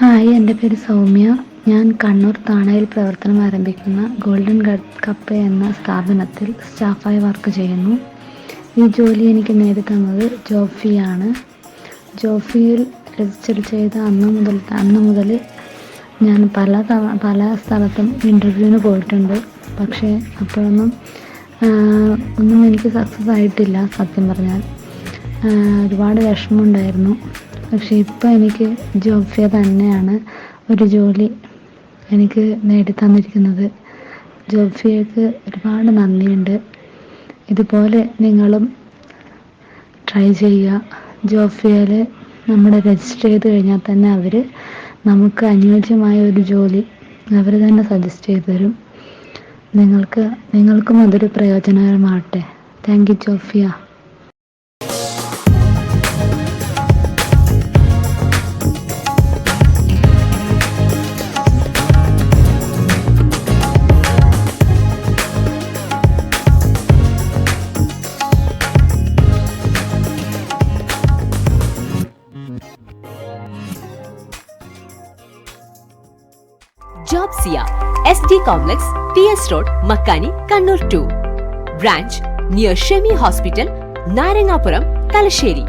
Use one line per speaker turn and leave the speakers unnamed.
Hi, എൻ്റെ പേര് സൗമ്യ. ഞാൻ കണ്ണൂർ താണയിൽ പ്രവർത്തനം ആരംഭിക്കുന്ന ഗോൾഡൻ കപ്പ് എന്ന സ്ഥാപനത്തിൽ സ്റ്റാഫായി വർക്ക് ചെയ്യുന്നു. ഈ ജോലി എനിക്ക് നേടിത്തന്നത് ജോഫിയാണ്. ജോഫിയിൽ രജിസ്റ്റർ ചെയ്ത അന്ന് മുതൽ ഞാൻ പല സ്ഥലത്തും ഇൻ്റർവ്യൂവിന് പോയിട്ടുണ്ട്. പക്ഷേ അപ്പോഴൊന്നും എനിക്ക് സക്സസ് ആയിട്ടില്ല. സത്യം പറഞ്ഞാൽ ഒരുപാട് വിഷമമുണ്ടായിരുന്നു. പക്ഷേ ഇപ്പോൾ എനിക്ക് ജോഫിയ തന്നെയാണ് ഒരു ജോലി എനിക്ക് നേടിത്തന്നിരിക്കുന്നത്. ജോഫിയക്ക് ഒരുപാട് നന്ദിയുണ്ട്. ഇതുപോലെ നിങ്ങളും ട്രൈ ചെയ്യുക. ജോഫിയയിൽ നമ്മൾ രജിസ്റ്റർ ചെയ്ത് കഴിഞ്ഞാൽ തന്നെ അവർ നമുക്ക് അനുയോജ്യമായ ഒരു ജോലി അവർ തന്നെ സജസ്റ്റ് ചെയ്ത് തരും. നിങ്ങൾക്കും അതൊരു പ്രയോജനകരമാവട്ടെ. Thank you Jobsia.
Jobsia, SD Complex, TS Road, Makkani, Kannur 2. Branch near Shemi Hospital, Narangapuram, Talasheri.